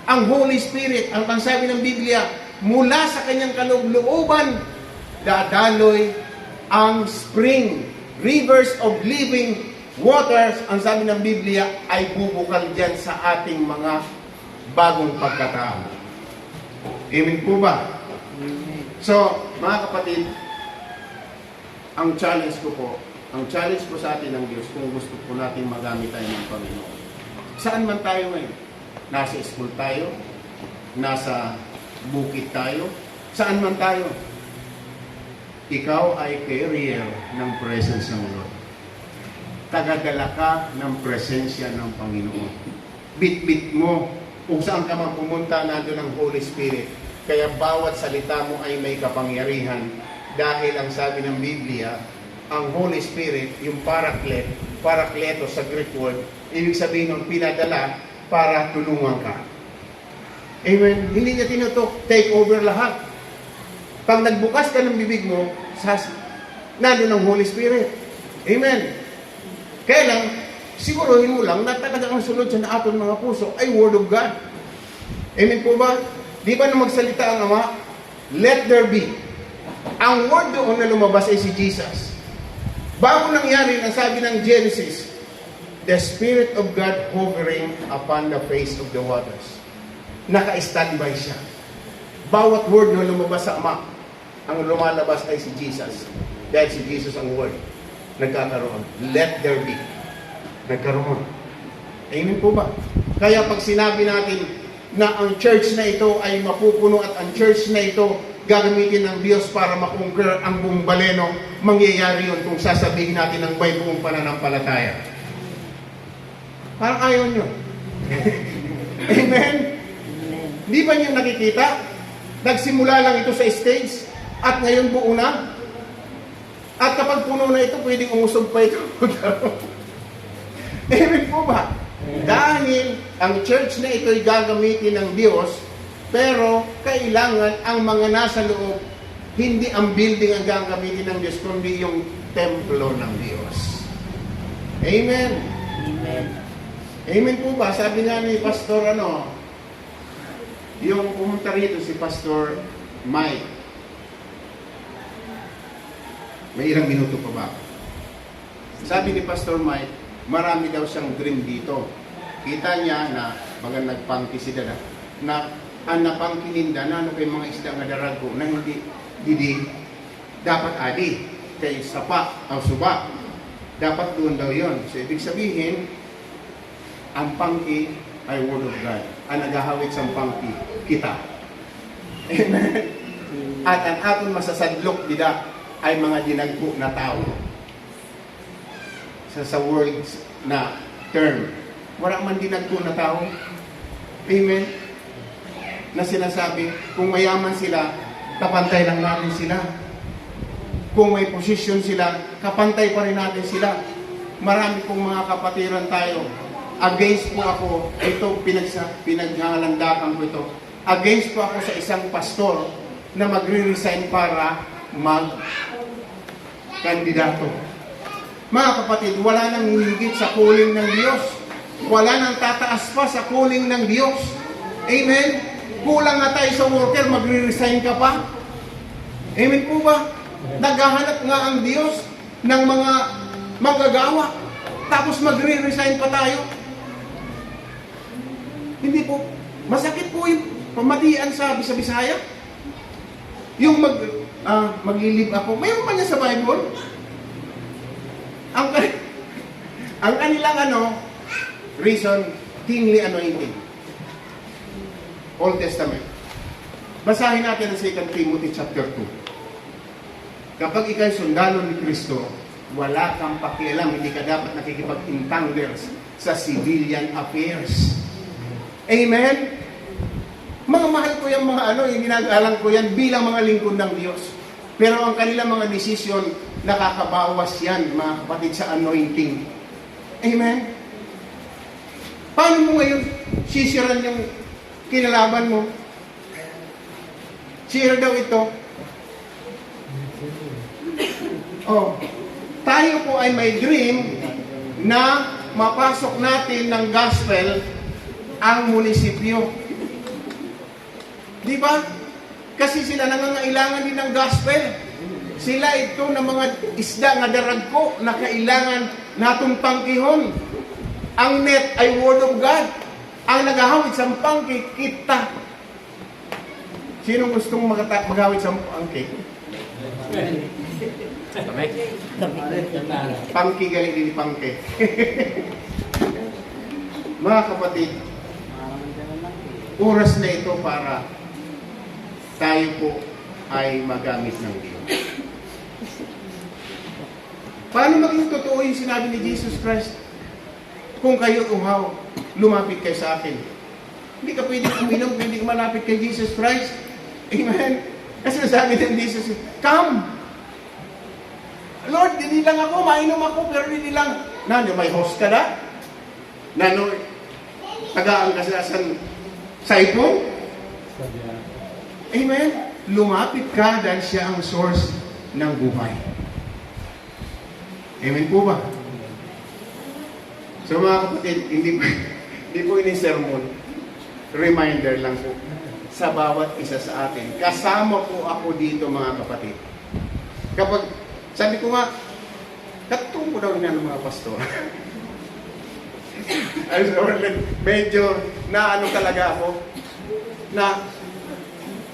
A: Ang Holy Spirit, ang sabi ng Biblia, mula sa kanyang kalooban, dadaloy ang spring, rivers of living waters, ang sabi ng Biblia, ay bubukal dyan sa ating mga bagong pagkatao. Amen po ba? So, mga kapatid, ang challenge ko sa atin ng Diyos, kung gusto po natin magamit tayo ng Panginoon. Saan man tayo ngayon? Nasa school tayo? Nasa bukid tayo? Saan man tayo? Ikaw ay carrier ng presence ng Lord. Tagadala ka ng presensya ng Panginoon. Bit-bit mo kung saan ka man pumunta, nandun ang Holy Spirit. Kaya bawat salita mo ay may kapangyarihan. Dahil ang sabi ng Biblia, ang Holy Spirit, yung parakleto sa Greek word, ibig sabihin ng pinadala para tulungan ka. Amen? Hindi niya tinutok, take over lahat. Pag nagbukas ka ng bibig mo, nandun ang Holy Spirit. Amen? Kaya lang, siguruhin mo lang na talagang ang sunod sa ating mga puso ay Word of God. Amen po ba? Di ba nung magsalita ang Ama? Let there be. Ang word doon na lumabas ay si Jesus. Bago nangyari, ang sabi ng Genesis, the Spirit of God hovering upon the face of the waters. Naka-standby siya. Bawat word na lumabas sa Ama, ang lumalabas ay si Jesus. Dahil si Jesus ang word. Nagkakaroon. Let there be. Nagkaroon. Amen po ba? Kaya pag sinabi natin na ang church na ito ay mapupuno at ang church na ito gagamitin ng Diyos para makonquer ang buong baleno, mangyayari yun kung sasabihin natin ng may buong pananampalataya. Parang ayaw nyo. Amen? Di ba nyo nakikita? Nagsimula lang ito sa stage at ngayon buo na. At kapag puno na ito, pwedeng umusog pa ito. Amen po ba? Dahil ang church na ito ay gagamitin ng Diyos, pero kailangan ang mga nasa loob, hindi ang building ang gagamitin ng Diyos, kundi yung templo ng Diyos. Amen?
B: Amen.
A: Amen po ba? Sabi nga ni Pastor, yung pumunta rito si Pastor Mike. May ilang minuto pa ba? Sabi ni Pastor Mike, marami daw siyang dream dito. Kita niya na, baga nagpangki si Dada, na ang napangkininda na ano kay mga isda nga darago na hindi dapat adi kay sapa o suba. Dapat doon daw yon. So, ibig sabihin, ang pangki ay Word of God. Ang naghahawik sa pangki, kita. Amen? At ang aton masasadlok dida ay mga dinagpo na tao. Sa words na term. Wala man dinagpo na tao. Amen? Na sinasabi, kung mayaman sila, kapantay lang natin sila. Kung may posisyon sila, kapantay pa rin natin sila. Marami pong mga kapatiran tayo. Against po ako, ito pinaghalandakan ko ito. Against po ako sa isang pastor na magre-resign para mag-kandidato. Mga kapatid, wala nang higit sa calling ng Diyos. Wala nang tataas pa sa calling ng Diyos. Amen? Kulang nga tayo sa worker, magre-resign ka pa. Amen po ba? Naghahanap nga ang Diyos ng mga magagawa. Tapos magre-resign pa tayo. Hindi po. Masakit po yung pamatian sa Bisaya. Yung maglilib ako. Mayroon pa niya sa Bible. Ang kanilang reason, kingly anointing. Old Testament. Basahin natin ang 2 Timothy chapter 2. Kapag ikay sundalo ni Kristo, wala kang pakialam, hindi ka dapat nakikipag-entangle sa civilian affairs. Amen? Mga mahal ko yung yung ginagalang ko yan bilang mga lingkod ng Diyos. Pero ang kanilang mga desisyon, nakakabawas yan, mga kapatid, sa anointing. Amen? Paano mo ngayon sisiran yung kinalaban mo? Sira daw ito. Tayo po ay may dream na mapasok natin ng gospel ang munisipyo. Di ba? Kasi sila nangangailangan din ng gospel. Sila ito ng mga isda nga daragko na kailangan natong pangkihon. Ang net ay word of God. Ang naghahawid sa pangki, kita. Sino gustong maghawid sa pangki? Pangki galing din pangki. Mga kapatid, oras na ito para tayo po ay magamit ng Diyos. Paano maging totoo yung sinabi ni Jesus Christ? Kung kayo uhaw, lumapit kayo sa akin. Hindi ka pwedeng uminom kung hindi ka malapit kay Jesus Christ. Amen? Kasi sabi ng Jesus, come! Lord, hindi lang ako, mainom ako, pero hindi lang. May host ka na? Tagaan ka sa saipon? Amen? Lumapit ka dahil siya ang source ng buhay. Amen po ba? So mga kapatid, hindi po ini sermon. Reminder lang po sa bawat isa sa atin. Kasama po ako dito mga kapatid. Kapag, sabi ko nga, katulong po daw niya ng mga pastor. Medyo talaga ako, na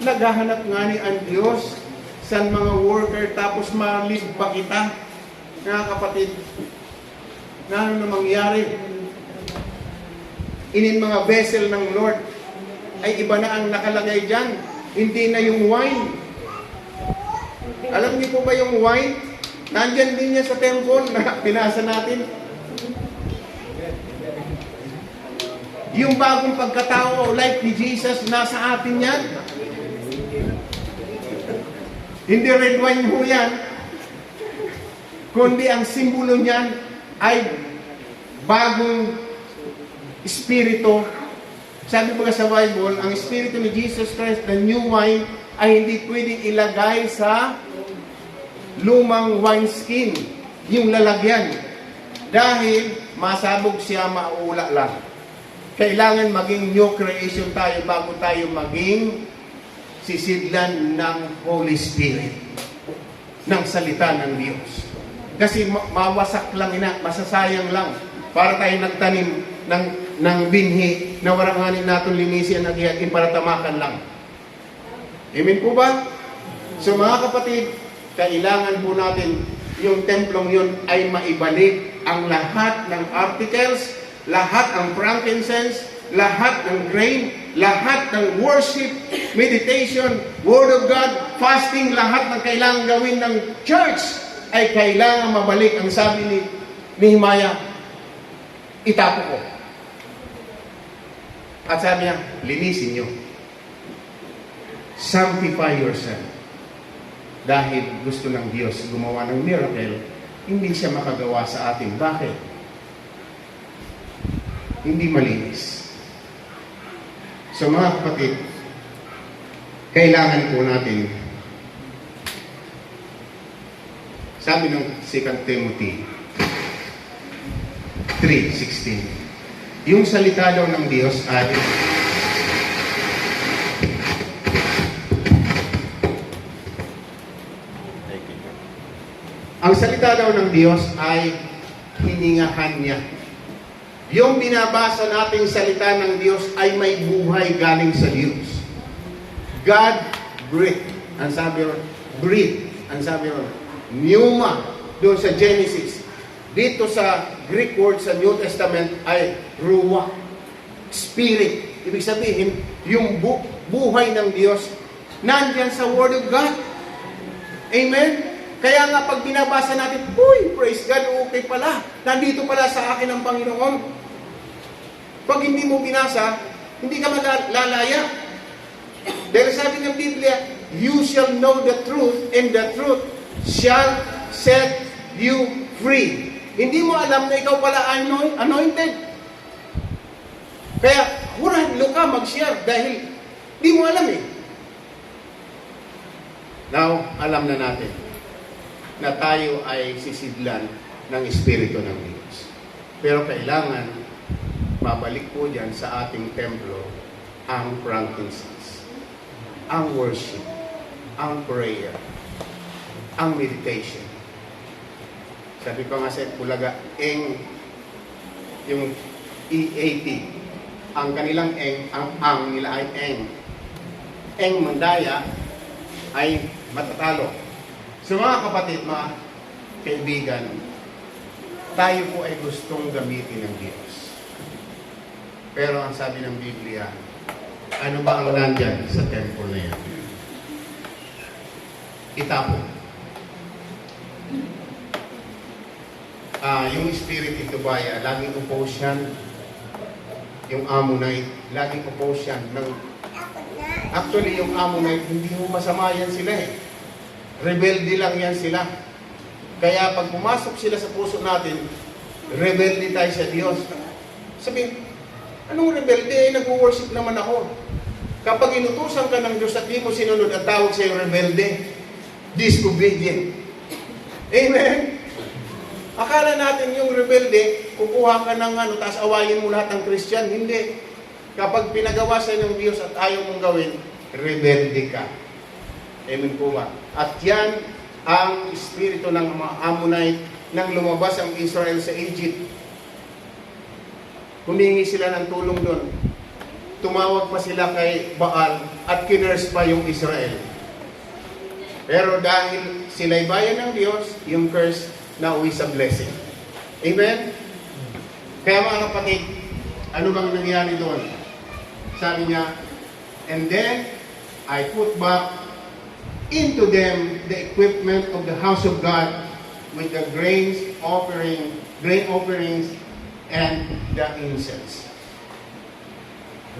A: naghahanap nga ni ang Diyos sa mga worker tapos malib pa kita. Mga kapatid, na ano na mangyari? Inin mga vessel ng Lord ay iba na ang nakalagay dyan. Hindi na yung wine. Alam niyo po ba yung wine? Nandyan din niya sa temple na binasa natin. Yung bagong pagkatao like ni Jesus, nasa atin yan. Hindi red wine ho yan, kundi ang simbolo niyan ay bagong espiritu. Sabi po sa Bible, ang espiritu ni Jesus Christ, the new wine, ay hindi pwedeng ilagay sa lumang wineskin, yung lalagyan. Dahil masabog siya, mauula lang. Kailangan maging new creation tayo bago tayo maging sisidlan ng Holy Spirit, ng salita ng Diyos. Kasi mawasak lang masasayang lang. Para tayo nagtanim ng binhi na waranganin natin linisin at ihatin para tamakan lang. Amen po ba? So mga kapatid, kailangan po natin yung templong yun ay maibalik ang lahat ng articles, lahat ng frankincense, lahat ng grain, lahat ng worship, meditation, word of God, fasting, lahat ng kailangan gawin ng church ay kailangan mabalik. Ang sabi ni Nehemiah, itapo ko. At sabi niya, linisin nyo. Sanctify yourself. Dahil gusto ng Diyos gumawa ng miracle, hindi siya makagawa sa atin. Bakit? Hindi malinis. So mga kapatid, kailangan po natin, sabi ng 2 Timothy 3:16, yung salita daw ng Diyos ay Ang salita daw ng Diyos ay hiningahan niya. Yung binabasa nating salita ng Diyos ay may buhay galing sa Diyos. God breathed. Ang sabi ron, breathe. Ang sabi ron, pneuma, doon sa Genesis. Dito sa Greek word sa New Testament ay ruach, spirit. Ibig sabihin, yung buhay ng Diyos nandyan sa Word of God. Amen? Kaya nga pag binabasa natin, uy, praise God, okay pala. Nandito pala sa akin ang Panginoon. Pag hindi mo binasa, hindi ka malalaya. Dahil sabi ng Biblia, you shall know the truth, and the truth shall set you free. Hindi mo alam na ikaw pala anointed. Kaya, hurado ka mag-share dahil hindi mo alam eh. Now, alam na natin na tayo ay sisidlan ng Espiritu ng Diyos. Pero kailangan mabalik po dyan sa ating templo ang frankincense, ang worship, ang prayer, ang meditation. Sabi ko nga sa Pulaga, yung EAT, ang kanilang ang nila ay Mandaya ay matatalo. So mga kapatid, mga kaibigan, tayo po ay gustong gamitin ng Diyos. Pero ang sabi ng Biblia, ano ba ang nandyan sa temple na yan? Itapon. Yung spirit ito ba, laging oppose yan. Yung Ammonite, laging oppose yan. Actually, yung Ammonite, hindi mo masama yan sila eh. Rebelde lang yan sila. Kaya pag pumasok sila sa puso natin, rebelde tayo sa Diyos. Sabihin, anong rebelde? Nag-worship naman ako. Kapag inutusan ka ng Diyos at di mo sinunod, ang tawag sa'yo rebelde. Disobedient. Amen? Akala natin yung rebelde, kukuha ka ng tapos awayin mo lahat ng Christian. Hindi. Kapag pinagawa sa'yo ng Diyos at ayaw mong gawin, rebelde ka. Amen po ba? At yan ang espiritu ng mga Ammonite nang lumabas ang Israel sa Egypt. Humingi sila ng tulong doon. Tumawag pa sila kay Baal at kinurse pa yung Israel. Pero dahil sila'y bayan ng Diyos, yung curse nauwi sa blessing. Amen? Kaya mga kapatid, ano bang nangyari doon? Sabi niya, and then I put back into them the equipment of the house of God with the grain offerings, and the incense.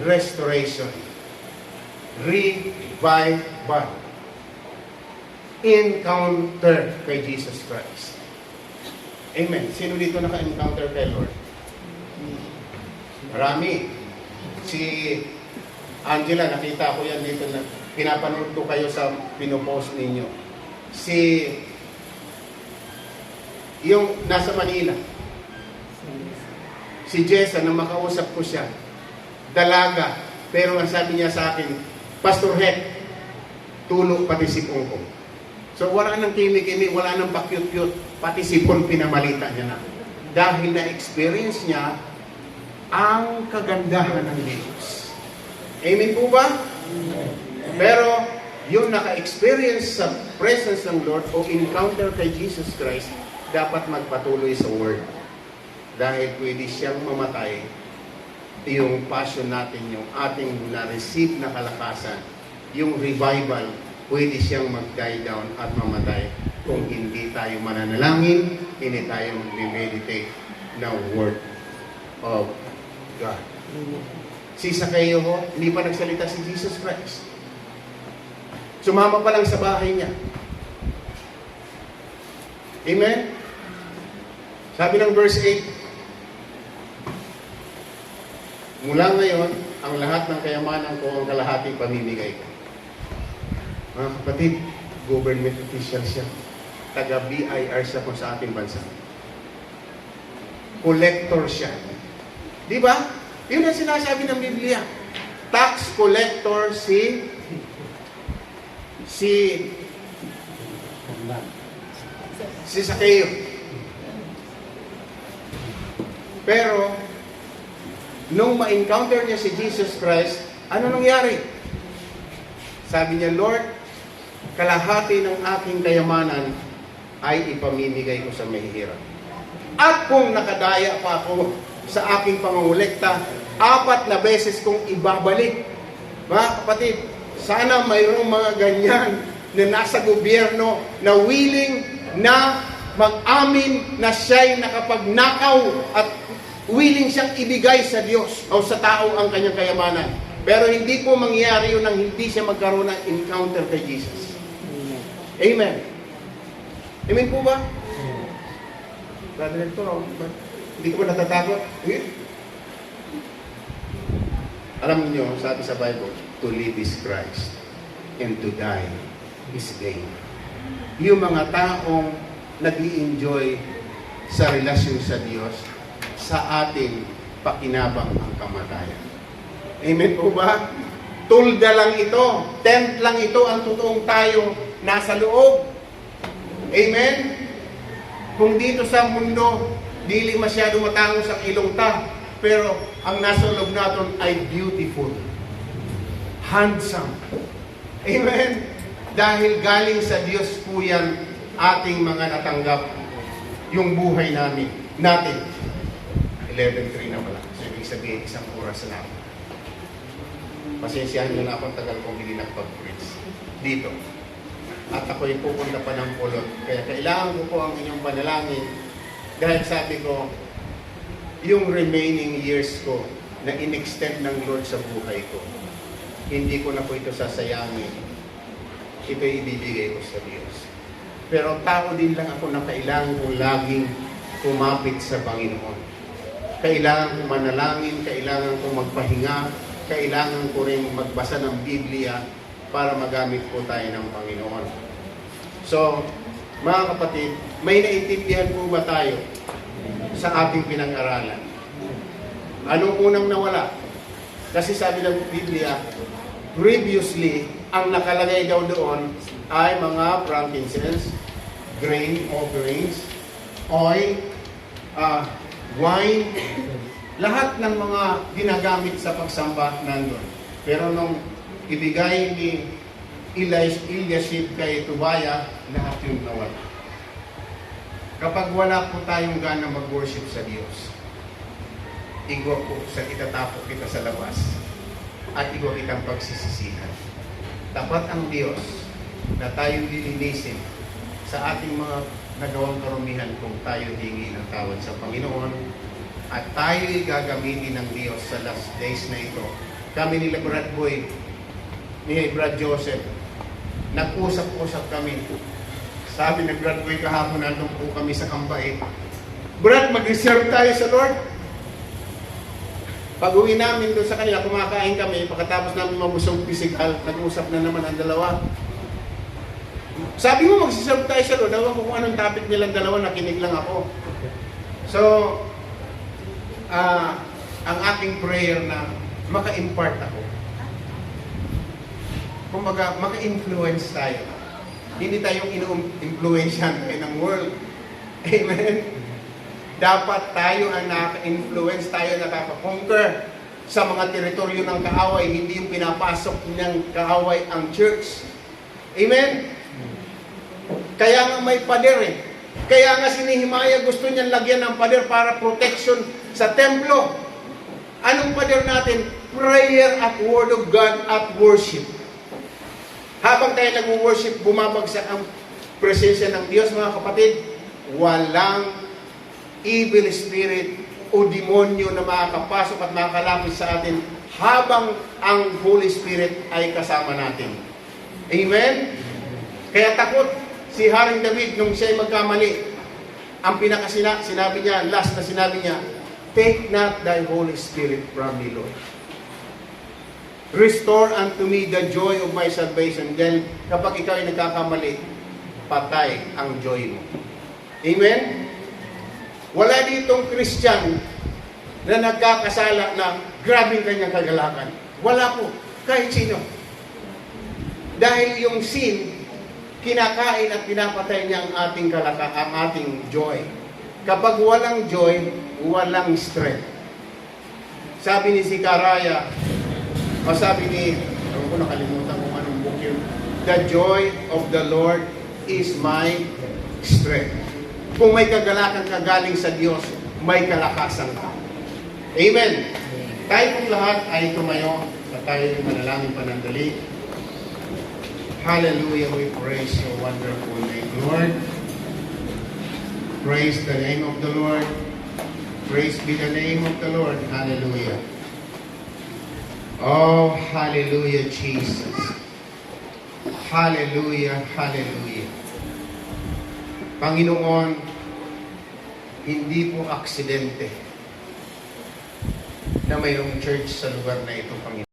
A: Restoration. Revival. Encounter kay Jesus Christ. Amen. Sino dito naka-encounter kay Lord? Marami. Si Angela, nakita ko yan dito na pinapanood ko kayo sa pinopost ninyo. Yung nasa Manila, si Jessa, na makausap ko siya, dalaga, pero ang sabi niya sa akin, Pastor Heck, tulog pati sipon ko. So wala nang kimi-kimi, wala nang pakyut-kyut, pati sipon pinamalita niya na. Dahil na-experience niya ang kagandahan ng Diyos. Amen po ba? Pero yung naka-experience sa presence ng Lord o encounter kay Jesus Christ, dapat magpatuloy sa Word. Dahil pwede siyang mamatay, yung passion natin, yung ating na-receive na kalakasan, yung revival, pwede siyang mag-die down at mamatay kung hindi tayo mananalangin, hindi tayo mag-meditate na Word of God. Si Zacchaeus, hindi pa nagsalita si Jesus Christ. Sumama pa lang sa bahay niya. Amen? Sabi ng verse 8, mula ngayon, ang lahat ng kayamanan ko, ang kalahating pamimigay ko. Mga kapatid, government official siya. Taga-BIR siya kung sa ating bansa. Collector siya. Di ba? Yun ang sinasabi ng Biblia. Tax collector si si Zacchaeus. Pero, nung ma-encounter niya si Jesus Christ, ano nangyari? Sabi niya, Lord, kalahati ng aking kayamanan ay ipamimigay ko sa mahihirap. At kung nakadaya pa ako sa aking pangungulekta, 4 na beses kong ibabalik. Mga kapatid, sana mayroong mga ganyan na nasa gobyerno na willing na mag-amin na siya'y nakapagnakaw at willing siyang ibigay sa Diyos o sa tao ang kanyang kayamanan. Pero hindi po mangyayari yun nang hindi siya magkaroon ng encounter kay Jesus. Amen. Amen po ba? Brother Hector, hindi ko ba natatakot? Alam niyo, sabi sa Bible, to live is Christ and to die is gain. Yung mga taong nag-i-enjoy sa relasyon sa Diyos, sa atin pakinabang ang kamatayan. Amen po ba? Tulda lang ito, tent lang ito ang totoong tayo nasa loob. Amen? Kung dito sa mundo, dili masyado matango sa ilong ta, pero ang nasa loob natin ay beautiful, handsome. Amen? Dahil galing sa Diyos po yan ating mga natanggap yung buhay natin. 11:03 na pala. So, ibig sabihin, 1 oras na. Pasensyahan nyo na ako, tagal kong hindi nakapag-preach dito. At ako'y pupunta pa ng pulot. Kaya kailangan ko po ang inyong panalangin. Dahil sabi ko, yung remaining years ko na in-extend ng Lord sa buhay ko, hindi ko na po ito sasayangin. Ito'y ibibigay ko sa Diyos. Pero tao din lang ako na kailangan kong laging kumapit sa Panginoon. Kailangan kong manalangin, kailangan kong magpahinga, kailangan ko rin magbasa ng Biblia para magamit po tayo ng Panginoon. So, mga kapatid, may naintindihan po ba tayo sa ating pinag-aralan? Anong unang nawala? Kasi sabi ng Biblia, previously, ang nakalagay daw doon ay mga frankincense, grain offerings, oil, wine, lahat ng mga ginagamit sa pagsamba nandun. Pero nung ibigay ni Eliashib kay Tobaya, lahat yung nawala. Kapag wala po tayong gana mag-worship sa Diyos, igwa po sa itatapok kita sa labas at igwa kitang pagsisisihan. Dapat ang Diyos na tayong lilinisin sa ating mga nagawang karumihan kung tayo hingi ng tawad sa Panginoon at tayo'y gagamitin ng Diyos sa last days na ito. Kami nila Brad Boy, ni Brad Joseph, nag-usap-usap kami. Sabi ni Brad Boy kahapon, nandun po kami sa Kambay. Brad, mag-reserve tayo sa Lord. Pag-uwi namin doon sa kanila, kumakain kami, pagkatapos namin mabusog physical, nag-usap na naman ang dalawa. Sabi mo, mag-reserve tayo sa Lord. Ewan ko kung anong topic nilang dalawa, nakinig lang ako. So, ang aking prayer na maka-impart ako. Kumbaga, maka-influence tayo. Hindi tayong inu-influensyan ng world. Amen? Dapat tayo ang naka-influence, tayo nakaka-conquer sa mga teritoryo ng kaaway, hindi yung pinapasok ng kaaway ang church. Amen? Kaya nga may pader eh. Kaya nga si Nehemiah gusto niyang lagyan ng pader para protection sa templo. Anong pader natin? Prayer at Word of God at worship. Habang tayo nag-worship, bumabagsak ang presensya ng Diyos, mga kapatid. Walang evil spirit o demonyo na makakapasok at makakalapit sa atin habang ang Holy Spirit ay kasama natin. Amen? Kaya takot si Haring David nung siya'y magkamali. Ang sinabi niya, last na sinabi niya, take not thy Holy Spirit from me, Lord. Restore unto me the joy of my salvation. Then, kapag ikaw ay nagkakamali, patay ang joy mo. Amen? Wala ditong Christian na nagkakasala na grabing kanyang kagalakan. Wala po. Kahit sino. Dahil yung sin kinakain at pinapatay niya ang ang ating joy. Kapag walang joy, walang strength. Sabi ni Zechariah, o sabi ni, ako ko nakalimutan kung anong book yun, the joy of the Lord is my strength. Kung may kagalakan ka galing sa Diyos, may kalakasan ka. Amen. Tayo pong lahat ay tumayo at tayo manalangin panandali. Hallelujah, we praise your wonderful name, Lord. Praise the name of the Lord. Praise be the name of the Lord. Hallelujah. Oh, hallelujah, Jesus. Hallelujah, hallelujah. Panginoon, hindi po aksidente na mayroong church sa lugar na ito, Panginoon.